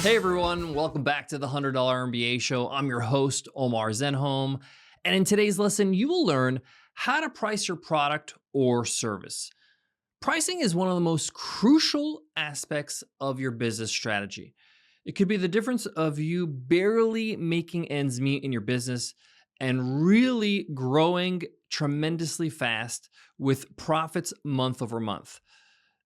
Hey everyone, welcome back to the $100 MBA show. I'm your host, Omar Zenhom. And in today's lesson, you will learn how to price your product or service. Pricing is one of the most crucial aspects of your business strategy. It could be the difference of you barely making ends meet in your business and really growing tremendously fast with profits month over month.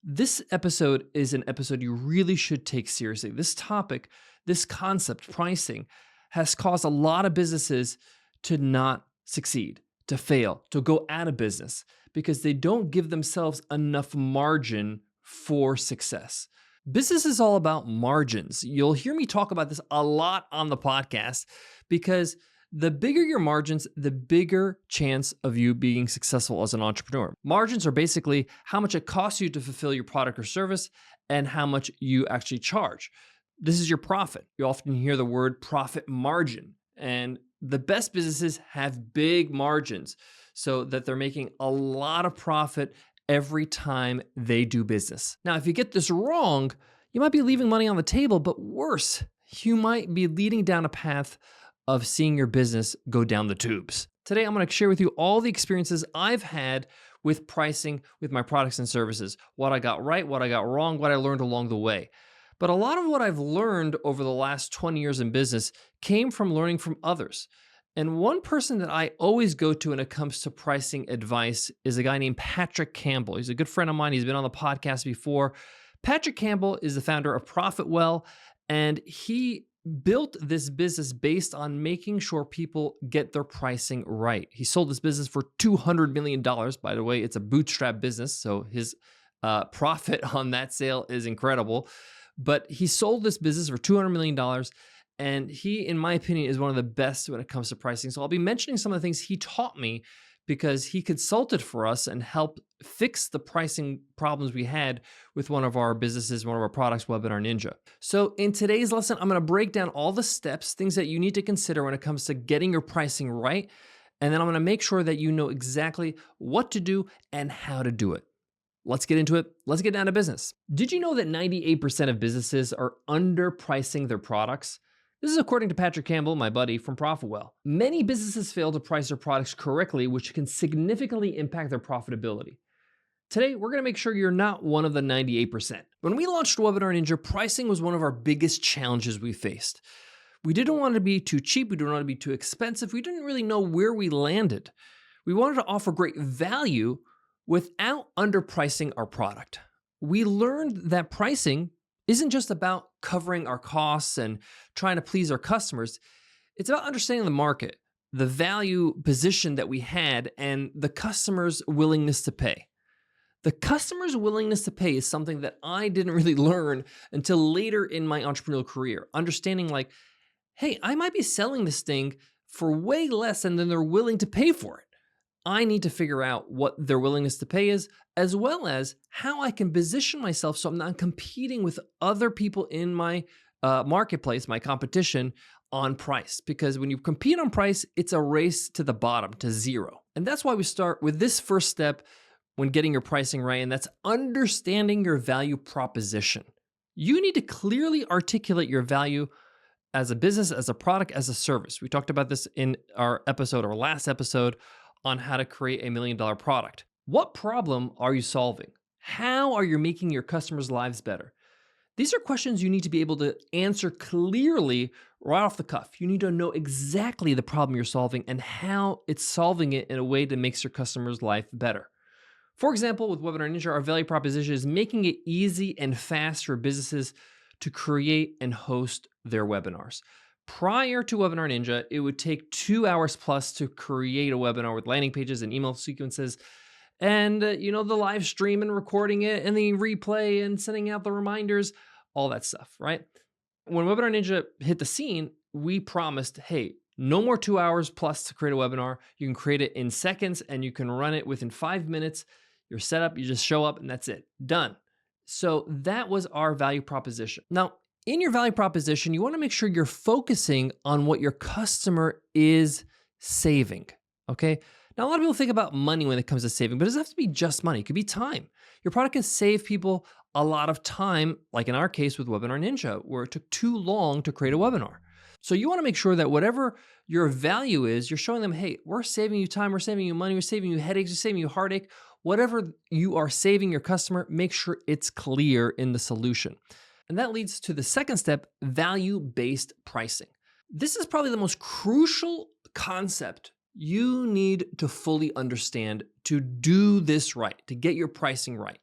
This episode is an episode you really should take seriously. This topic, this concept, pricing, has caused a lot of businesses to not succeed, to fail, to go out of business because they don't give themselves enough margin for success. Business is all about margins. You'll hear me talk about this a lot on the podcast because the bigger your margins, the bigger chance of you being successful as an entrepreneur. Margins are basically how much it costs you to fulfill your product or service and how much you actually charge. This is your profit. You often hear the word profit margin, and the best businesses have big margins so that they're making a lot of profit every time they do business. Now, if you get this wrong, you might be leaving money on the table, but worse, you might be leading down a path of seeing your business go down the tubes. Today, I'm going to share with you all the experiences I've had with pricing with my products and services, what I got right, what I got wrong, what I learned along the way. But a lot of what I've learned over the last 20 years in business came from learning from others. And one person that I always go to when it comes to pricing advice is a guy named Patrick Campbell. He's a good friend of mine. He's been on the podcast before. Patrick Campbell is the founder of ProfitWell, and he built this business based on making sure people get their pricing right. He sold this business for $200 million. By the way, it's a bootstrap business, so his profit on that sale is incredible. But he sold this business for $200 million, and he, in my opinion, is one of the best when it comes to pricing. So I'll be mentioning some of the things he taught me because he consulted for us and helped fix the pricing problems we had with one of our businesses, one of our products, Webinar Ninja. So in today's lesson, I'm going to break down all the steps, things that you need to consider when it comes to getting your pricing right. And then I'm going to make sure that you know exactly what to do and how to do it. Let's get into it. Let's get down to business. Did you know that 98% of businesses are underpricing their products? This is according to Patrick Campbell, my buddy from ProfitWell. Many businesses fail to price their products correctly, which can significantly impact their profitability. Today, we're going to make sure you're not one of the 98%. When we launched Webinar Ninja, pricing was one of our biggest challenges we faced. We didn't want to be too cheap. We didn't want to be too expensive. We didn't really know where we landed. We wanted to offer great value without underpricing our product. We learned that pricing isn't just about covering our costs and trying to please our customers. It's about understanding the market, the value position that we had, and the customer's willingness to pay. The customer's willingness to pay is something that I didn't really learn until later in my entrepreneurial career. Understanding like, hey, I might be selling this thing for way less than they're willing to pay for it. I need to figure out what their willingness to pay is, as well as how I can position myself so I'm not competing with other people in my marketplace, my competition, on price. Because when you compete on price, it's a race to the bottom, to zero. And that's why we start with this first step when getting your pricing right, and that's understanding your value proposition. You need to clearly articulate your value as a business, as a product, as a service. We talked about this in our last episode, on how to create $1 million product. What problem are you solving? How are you making your customers' lives better? These are questions you need to be able to answer clearly right off the cuff. You need to know exactly the problem you're solving and how it's solving it in a way that makes your customer's life better. For example, with Webinar Ninja, our value proposition is making it easy and fast for businesses to create and host their webinars. Prior to Webinar Ninja, it would take 2 hours plus to create a webinar with landing pages and email sequences and, the live stream and recording it and the replay and sending out the reminders, all that stuff, right? When Webinar Ninja hit the scene, we promised, hey, no more 2 hours plus to create a webinar. You can create it in seconds and you can run it within 5 minutes. You're set up, you just show up and that's it, done. So that was our value proposition. Now, in your value proposition, you want to make sure you're focusing on what your customer is saving, okay? Now, a lot of people think about money when it comes to saving, but it doesn't have to be just money. It could be time. Your product can save people a lot of time, like in our case with Webinar Ninja, where it took too long to create a webinar. So you want to make sure that whatever your value is, you're showing them, hey, we're saving you time, we're saving you money, we're saving you headaches, we're saving you heartache. Whatever you are saving your customer, make sure it's clear in the solution. And that leads to the second step, value-based pricing. This is probably the most crucial concept you need to fully understand to do this right, to get your pricing right,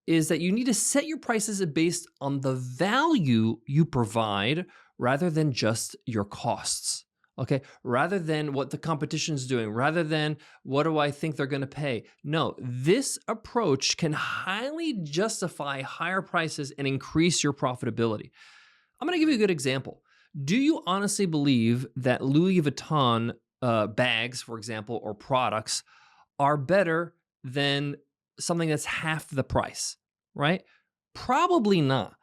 is that you need to set your prices based on the value you provide rather than just your costs. Okay, rather than what the competition is doing, rather than what do I think they're going to pay. No, this approach can highly justify higher prices and increase your profitability. I'm going to give you a good example. Do you honestly believe that Louis Vuitton bags, for example, or products are better than something that's half the price, right? Probably not.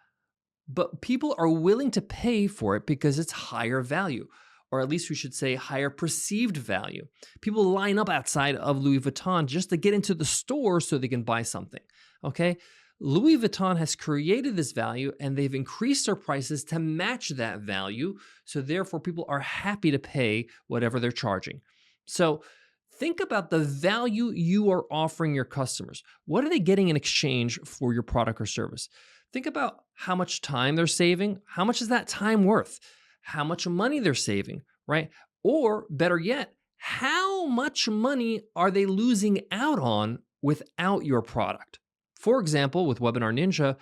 But people are willing to pay for it because it's higher value, or at least we should say higher perceived value. People line up outside of Louis Vuitton just to get into the store so they can buy something, okay? Louis Vuitton has created this value and they've increased their prices to match that value. So therefore, people are happy to pay whatever they're charging. So think about the value you are offering your customers. What are they getting in exchange for your product or service? Think about how much time they're saving. How much is that time worth? How much money they're saving, right? Or better yet, how much money are they losing out on without your product? For example, with Webinar Ninja,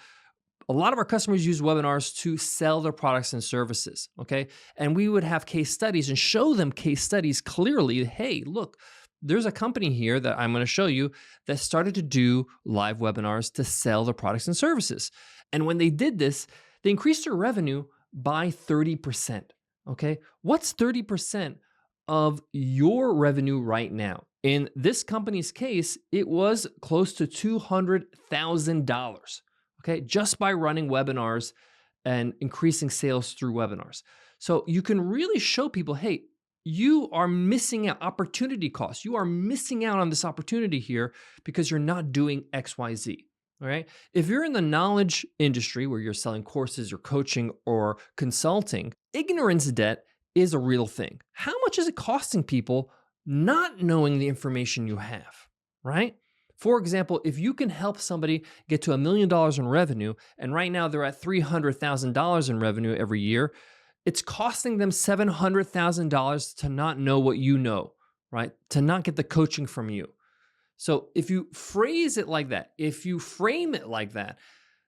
a lot of our customers use webinars to sell their products and services, okay? And we would have case studies and show them case studies clearly. Hey, look, there's a company here that I'm going to show you that started to do live webinars to sell their products and services. And when they did this, they increased their revenue by 30%, okay? What's 30% of your revenue right now? In this company's case, it was close to $200,000, okay, just by running webinars and increasing sales through webinars. So you can really show people, hey, you are missing out opportunity costs. You are missing out on this opportunity here because you're not doing X, Y, Z. All right. If you're in the knowledge industry where you're selling courses or coaching or consulting, ignorance debt is a real thing. How much is it costing people not knowing the information you have, right? For example, if you can help somebody get to $1 million in revenue, and right now they're at $300,000 in revenue every year, it's costing them $700,000 to not know what you know, right? To not get the coaching from you. So if you phrase it like that, if you frame it like that,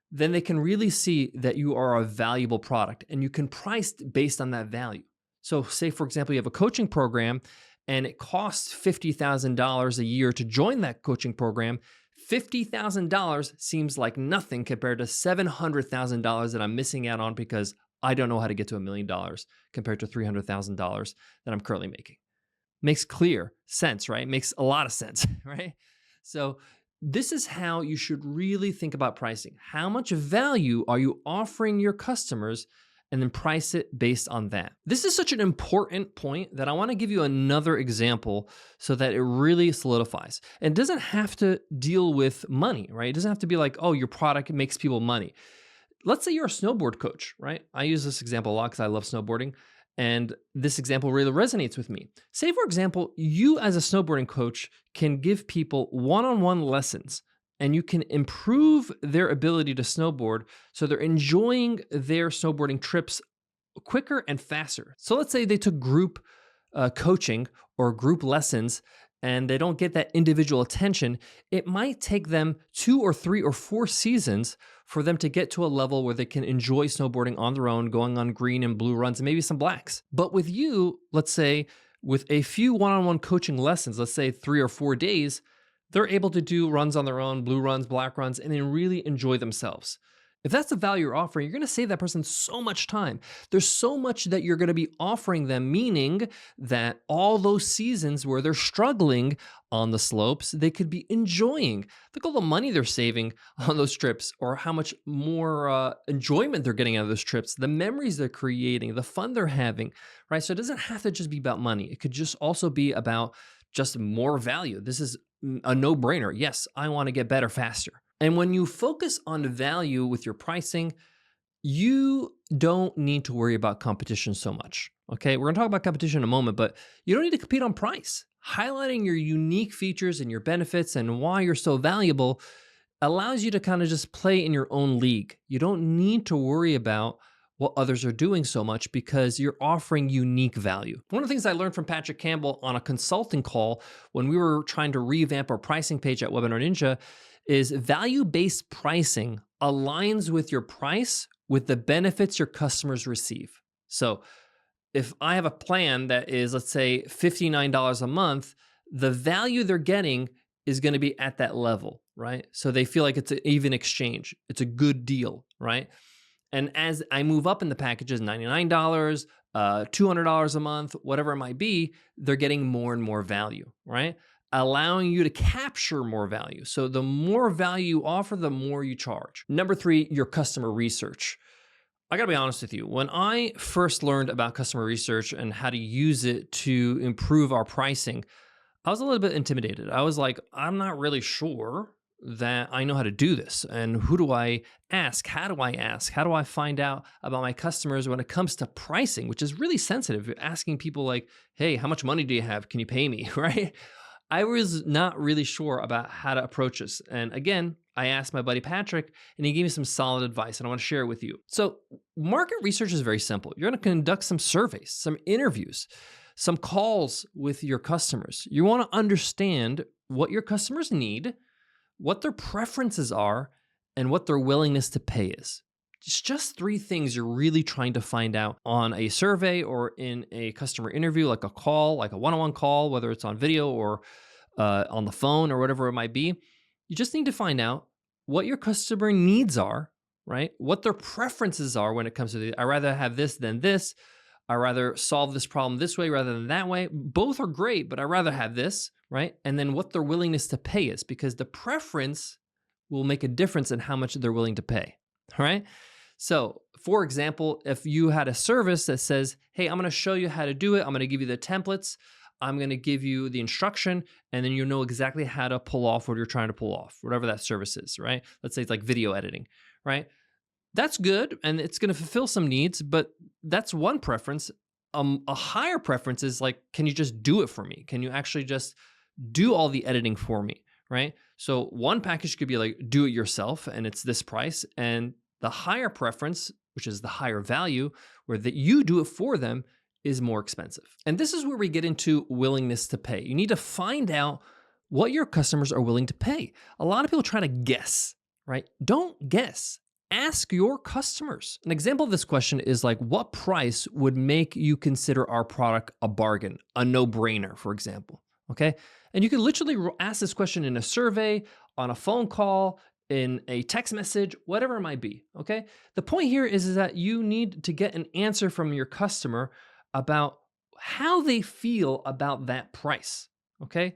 then they can really see that you are a valuable product and you can price based on that value. So say, for example, you have a coaching program and it costs $50,000 a year to join that coaching program. $50,000 seems like nothing compared to $700,000 that I'm missing out on because I don't know how to get to $1 million compared to $300,000 that I'm currently making. Makes clear sense, right? Makes a lot of sense, right? So this is how you should really think about pricing. How much value are you offering your customers, and then price it based on that. This is such an important point that I want to give you another example so that it really solidifies. And it doesn't have to deal with money, right? It doesn't have to be like, oh, your product makes people money. Let's say you're a snowboard coach, right? I use this example a lot because I love snowboarding. And this example really resonates with me. Say, for example, you as a snowboarding coach can give people one-on-one lessons and you can improve their ability to snowboard so they're enjoying their snowboarding trips quicker and faster. So let's say they took group coaching or group lessons and they don't get that individual attention. It might take them 2 or 3 or 4 seasons for them to get to a level where they can enjoy snowboarding on their own, going on green and blue runs and maybe some blacks. But with you, let's say with a few one-on-one coaching lessons, let's say 3 or 4 days, they're able to do runs on their own, blue runs, black runs, and then really enjoy themselves. If that's the value you're offering, you're going to save that person so much time. There's so much that you're going to be offering them, meaning that all those seasons where they're struggling on the slopes, they could be enjoying. Look at all the money they're saving on those trips, or how much more enjoyment they're getting out of those trips, the memories they're creating, the fun they're having, right? So it doesn't have to just be about money. It could just also be about just more value. This is a no-brainer. Yes, I want to get better faster. And when you focus on value with your pricing, you don't need to worry about competition so much. Okay, we're gonna talk about competition in a moment, but you don't need to compete on price. Highlighting your unique features and your benefits and why you're so valuable allows you to kind of just play in your own league. You don't need to worry about what others are doing so much because you're offering unique value. One of the things I learned from Patrick Campbell on a consulting call when we were trying to revamp our pricing page at Webinar Ninja is value-based pricing aligns with your price with the benefits your customers receive. So if I have a plan that is, let's say, $59 a month, the value they're getting is going to be at that level, right? So they feel like it's an even exchange. It's a good deal, right? And as I move up in the packages, $99, $200 a month, whatever it might be, they're getting more and more value, right? Allowing you to capture more value. So the more value you offer, the more you charge. Number three, your customer research. I gotta be honest with you. When I first learned about customer research and how to use it to improve our pricing, I was a little bit intimidated. I was like, I'm not really sure that I know how to do this. And who do I ask? How do I ask? How do I find out about my customers when it comes to pricing, which is really sensitive? You're asking people like, hey, how much money do you have? Can you pay me? Right? I was not really sure about how to approach this. And again, I asked my buddy Patrick, and he gave me some solid advice, and I want to share it with you. So, market research is very simple. You're going to conduct some surveys, some interviews, some calls with your customers. You want to understand what your customers need, what their preferences are, and what their willingness to pay is. It's just three things you're really trying to find out on a survey or in a customer interview, like a call, like a one-on-one call, whether it's on video or on the phone or whatever it might be. You just need to find out what your customer needs are, right? What their preferences are when it comes to I rather have this than this. I rather solve this problem this way rather than that way. Both are great, but I rather have this, right? And then what their willingness to pay is, because the preference will make a difference in how much they're willing to pay, all right? So, for example, if you had a service that says, hey, I'm going to show you how to do it. I'm going to give you the templates. I'm going to give you the instruction, and then you know exactly how to pull off what you're trying to pull off, whatever that service is, right? Let's say it's like video editing, right? That's good, and it's going to fulfill some needs, but that's one preference. A higher preference is like, can you just do it for me? Can you actually just do all the editing for me, right? So one package could be like, do it yourself, and it's this price. And the higher preference, which is the higher value, where that you do it for them, is more expensive. And this is where we get into willingness to pay. You need to find out what your customers are willing to pay. A lot of people try to guess, right? Don't guess. Ask your customers. An example of this question is like, what price would make you consider our product a bargain, a no-brainer, for example, okay? And you can literally ask this question in a survey, on a phone call, in a text message, whatever it might be, okay? The point here is that you need to get an answer from your customer about how they feel about that price, okay?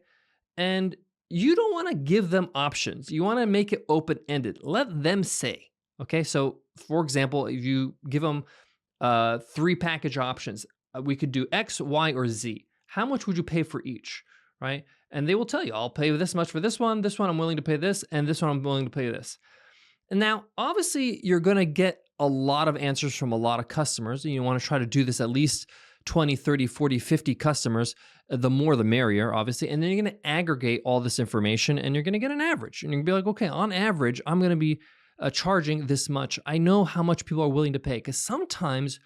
And you don't wanna give them options. You wanna make it open-ended. Let them say, okay? So for example, if you give them 3 package options, we could do X, Y, or Z. How much would you pay for each, right? And they will tell you, I'll pay this much for this one I'm willing to pay this, and this one I'm willing to pay this. And now, obviously, you're gonna get a lot of answers from a lot of customers, and you wanna try to do this at least 20, 30, 40, 50 customers, the more the merrier, obviously. And then you're gonna aggregate all this information, and you're gonna get an average. And you're gonna be like, okay, on average, I'm gonna be charging this much. I know how much people are willing to pay, because sometimes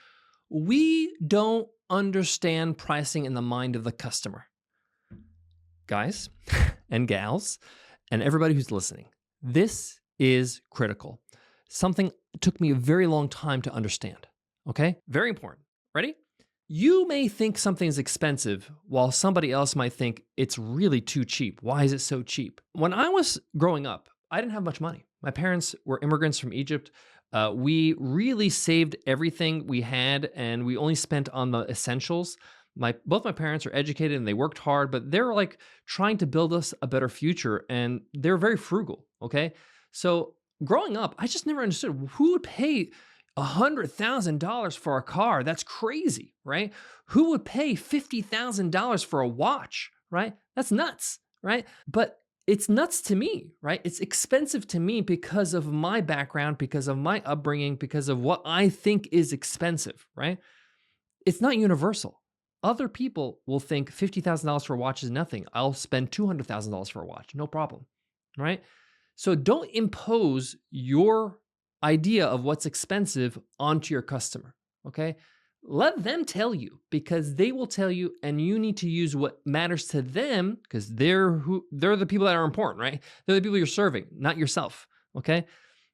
we don't understand pricing in the mind of the customer. Guys and gals and everybody who's listening, this is critical. Something took me a very long time to understand, okay? Very important. Ready? You may think something's expensive while somebody else might think it's really too cheap. Why is it so cheap? When I was growing up, I didn't have much money. My parents were immigrants from Egypt. We saved everything we had, and we only spent on the essentials. Both my parents are educated and they worked hard, but they're like trying to build us a better future, and they're very frugal, okay? So growing up, I just never understood who would pay $100,000 for a car. That's crazy, right? Who would pay $50,000 for a watch, right? That's nuts, right? But It's nuts to me, right? It's expensive to me because of my background, because of my upbringing, because of what I think is expensive, right? It's not universal. Other people will think $50,000 for a watch is nothing. I'll spend $200,000 for a watch, no problem, right? So don't impose your idea of what's expensive onto your customer, okay? Let them tell you because they will tell you, and you need to use what matters to them because they're the people that are important, right? They're the people you're serving, not yourself, okay?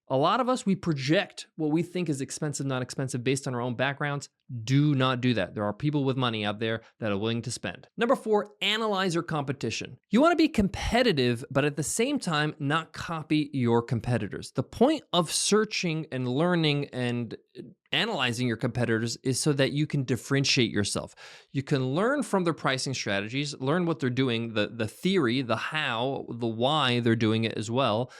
A lot of us, we project what we think is expensive, not expensive based on our own backgrounds. Do not do that. There are people with money out there that are willing to spend. Number 4, analyze your competition. You want to be competitive, but at the same time, not copy your competitors. The point of searching and learning and analyzing your competitors is so that you can differentiate yourself. You can learn from their pricing strategies, learn what they're doing, the theory, the how, the why they're doing it as well.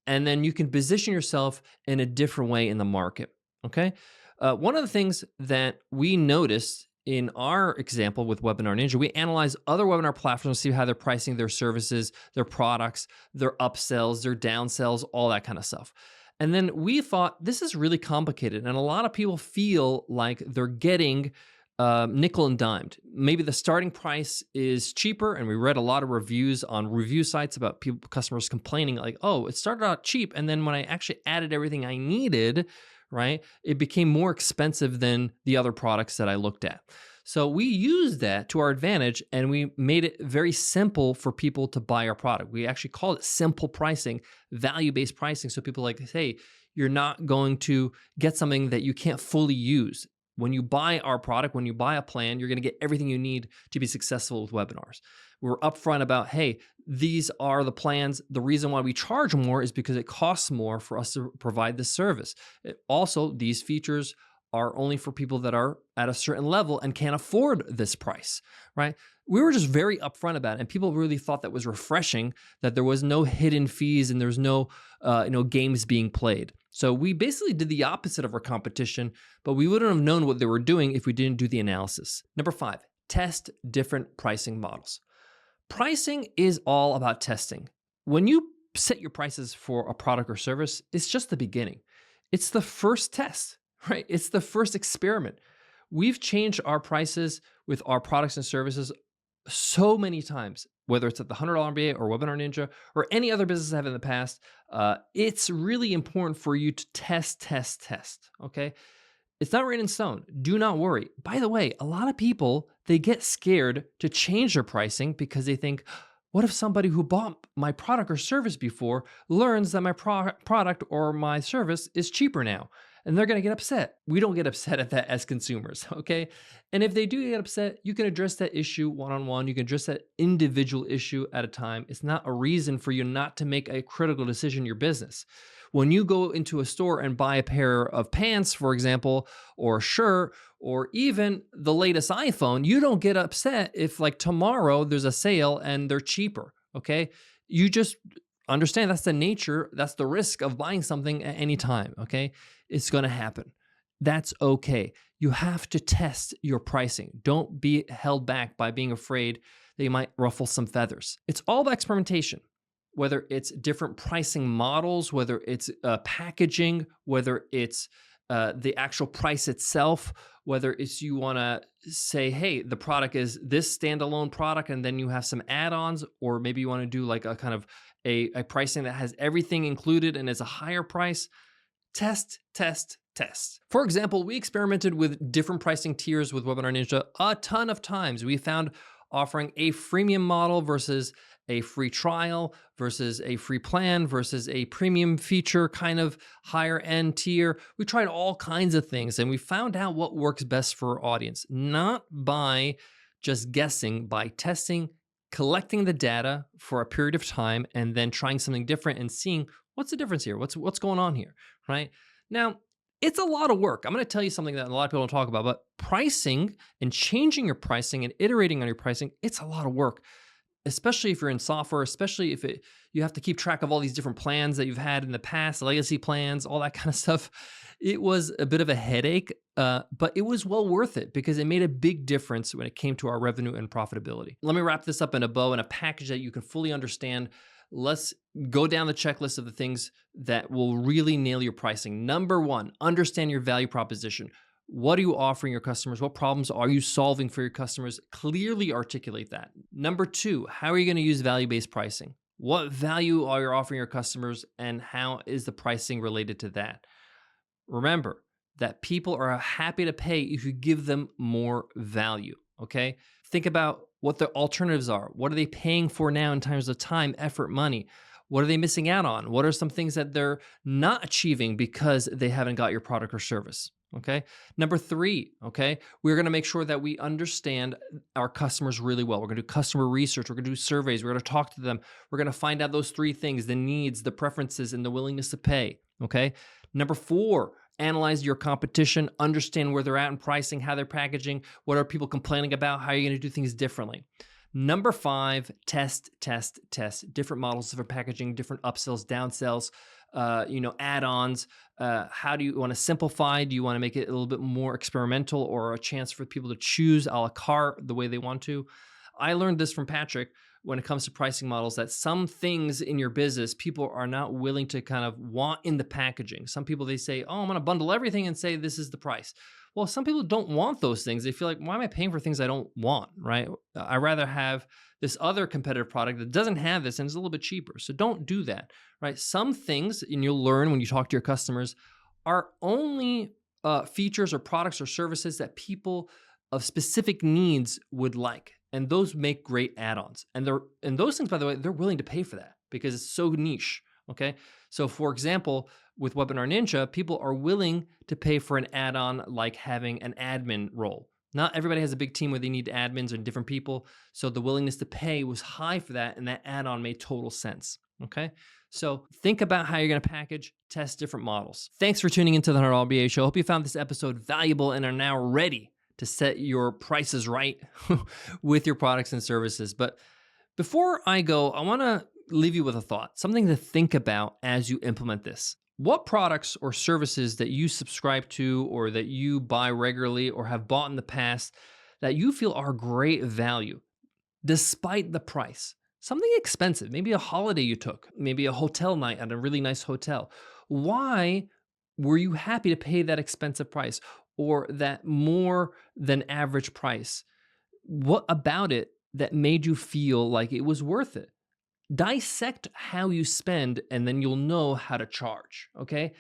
And then you can position yourself in a different way in the market. Okay. One of the things that we noticed in our example with Webinar Ninja, we analyze other webinar platforms to see how they're pricing their services, their products, their upsells, their downsells, all that kind of stuff. And then we thought this is really complicated. And a lot of people feel like they're getting nickel and dimed. Maybe the starting price is cheaper, and we read a lot of reviews on review sites about customers complaining like, oh, it started out cheap, and then when I actually added everything I needed, right, it became more expensive than the other products that I looked at. So we used that to our advantage, and we made it very simple for people to buy our product. We actually called it simple pricing, value-based pricing. So people are like, hey, you're not going to get something that you can't fully use. When you buy our product, when you buy a plan, you're going to get everything you need to be successful with webinars. We're upfront about, hey, these are the plans. The reason why we charge more is because it costs more for us to provide this service. Also, these features are only for people that are at a certain level and can't afford this price, right? We were just very upfront about it, and people really thought that was refreshing, that there was no hidden fees and there's no games being played. So we basically did the opposite of our competition, but we wouldn't have known what they were doing if we didn't do the analysis. Number 5, test different pricing models. Pricing is all about testing. When you set your prices for a product or service, it's just the beginning. It's the first test, right? It's the first experiment. We've changed our prices with our products and services so many times, whether it's at the $100 MBA or Webinar Ninja or any other business I have in the past. It's really important for you to test, okay? It's not written in stone. Do not worry. By the way, a lot of people, they get scared to change their pricing because they think, what if somebody who bought my product or service before learns that my product or my service is cheaper now? And they're going to get upset. We don't get upset at that as consumers, okay? And if they do get upset, you can address that issue one-on-one. You can address that individual issue at a time. It's not a reason for you not to make a critical decision in your business. When you go into a store and buy a pair of pants, for example, or a shirt, or even the latest iPhone, you don't get upset if like tomorrow there's a sale and they're cheaper, okay? You just understand that's the nature, that's the risk of buying something at any time, okay? It's going to happen. That's okay. You have to test your pricing. Don't be held back by being afraid that you might ruffle some feathers. It's all about experimentation, whether it's different pricing models, whether it's packaging, whether it's the actual price itself, whether it's you want to say, hey, the product is this standalone product and then you have some add-ons, or maybe you want to do like a kind of a pricing that has everything included and is a higher price. Test. For example, we experimented with different pricing tiers with Webinar Ninja a ton of times. We found offering a freemium model versus a free trial versus a free plan versus a premium feature kind of higher end tier. We tried all kinds of things and we found out what works best for our audience, not by just guessing, by testing, collecting the data for a period of time and then trying something different and seeing what's the difference here? What's going on here, right? Now, it's a lot of work. I'm going to tell you something that a lot of people don't talk about, but pricing and changing your pricing and iterating on your pricing, it's a lot of work, especially if you're in software, especially if you have to keep track of all these different plans that you've had in the past, legacy plans, all that kind of stuff. It was a bit of a headache, but it was well worth it because it made a big difference when it came to our revenue and profitability. Let me wrap this up in a bow in a package that you can fully understand let's go down the checklist of the things that will really nail your pricing. Number one, understand your value proposition. What are you offering your customers? What problems are you solving for your customers? Clearly articulate that. Number two, how are you going to use value-based pricing? What value are you offering your customers, and how is the pricing related to that? Remember that people are happy to pay if you give them more value, okay? Think about what the alternatives are. What are they paying for now in terms of time, effort, money? What are they missing out on? What are some things that they're not achieving because they haven't got your product or service? Okay. Number three, okay, we're going to make sure that we understand our customers really well. We're going to do customer research. We're going to do surveys. We're going to talk to them. We're going to find out those three things: the needs, the preferences, and the willingness to pay. Okay. Number four, analyze your competition, understand where they're at in pricing, how they're packaging, what are people complaining about, how are you going to do things differently. Number five, test. Different models for packaging, different upsells, downsells, add-ons. How do you want to simplify? Do you want to make it a little bit more experimental, or a chance for people to choose a la carte the way they want to? I learned this from Patrick when it comes to pricing models, that some things in your business, people are not willing to kind of want in the packaging. Some people, they say, oh, I'm going to bundle everything and say this is the price. Well, some people don't want those things. They feel like, why am I paying for things I don't want, right? I'd rather have this other competitive product that doesn't have this and is a little bit cheaper. So don't do that, right? Some things, and you'll learn when you talk to your customers, are only features or products or services that people of specific needs would like. And those make great add-ons. And those things, by the way, they're willing to pay for that because it's so niche, okay? So for example, with Webinar Ninja, people are willing to pay for an add-on like having an admin role. Not everybody has a big team where they need admins and different people. So the willingness to pay was high for that, and that add-on made total sense, okay? So think about how you're gonna package, test different models. Thanks for tuning into the $100 MBA Show. Hope you found this episode valuable and are now ready to set your prices right with your products and services. But before I go, I wanna leave you with a thought, something to think about as you implement this. What products or services that you subscribe to, or that you buy regularly, or have bought in the past, that you feel are great value despite the price? Something expensive, maybe a holiday you took, maybe a hotel night at a really nice hotel. Why were you happy to pay that expensive price, or that more than average price? What about it that made you feel like it was worth it? Dissect how you spend, and then you'll know how to charge, okay?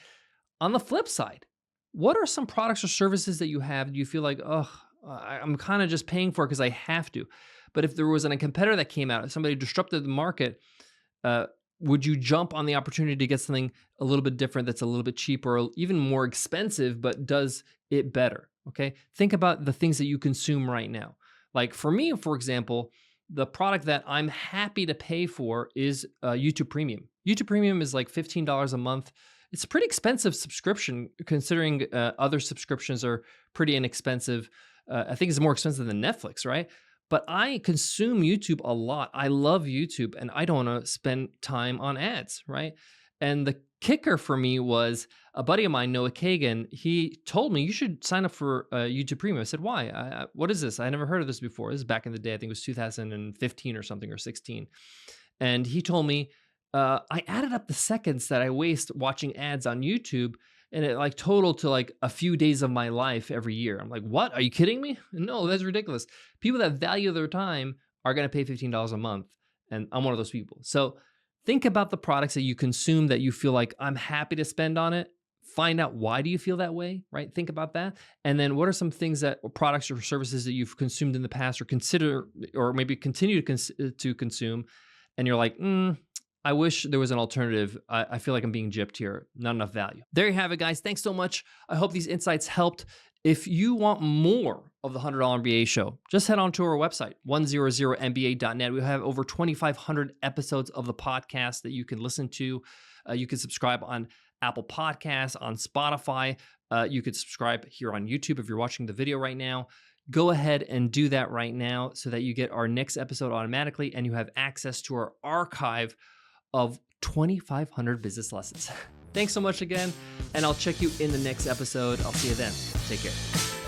On the flip side, what are some products or services that you have, do you feel like, oh, I'm kind of just paying for it because I have to? But if there was a competitor that came out, if somebody disrupted the market, would you jump on the opportunity to get something a little bit different that's a little bit cheaper, or even more expensive, but does it better, okay? Think about the things that you consume right now. Like for me, for example, the product that I'm happy to pay for is YouTube Premium. YouTube Premium is like $15 a month. It's a pretty expensive subscription considering other subscriptions are pretty inexpensive. I think it's more expensive than Netflix, right? But I consume YouTube a lot. I love YouTube, and I don't want to spend time on ads, right? And the kicker for me was a buddy of mine, Noah Kagan. He told me, you should sign up for YouTube Premium. I said, why? What is this? I never heard of this before. This is back in the day. I think it was 2015 or something, or 16. And he told me, I added up the seconds that I waste watching ads on YouTube, and it like totaled to like a few days of my life every year. I'm like, what? Are you kidding me? No, that's ridiculous. People that value their time are going to pay $15 a month. And I'm one of those people. So think about the products that you consume that you feel like, I'm happy to spend on it. Find out, why do you feel that way, right? Think about that. And then what are some things that, or products or services that you've consumed in the past, or consider, or maybe continue to consume, and you're like, I wish there was an alternative. I feel like I'm being gypped here. Not enough value. There you have it, guys. Thanks so much. I hope these insights helped. If you want more of the $100 MBA Show, just head on to our website, 100mba.net. We have over 2,500 episodes of the podcast that you can listen to. You can subscribe on Apple Podcasts, on Spotify. You could subscribe here on YouTube if you're watching the video right now. Go ahead and do that right now so that you get our next episode automatically, and you have access to our archive of 2,500 business lessons. Thanks so much again, and I'll check you in the next episode. I'll see you then. Take care.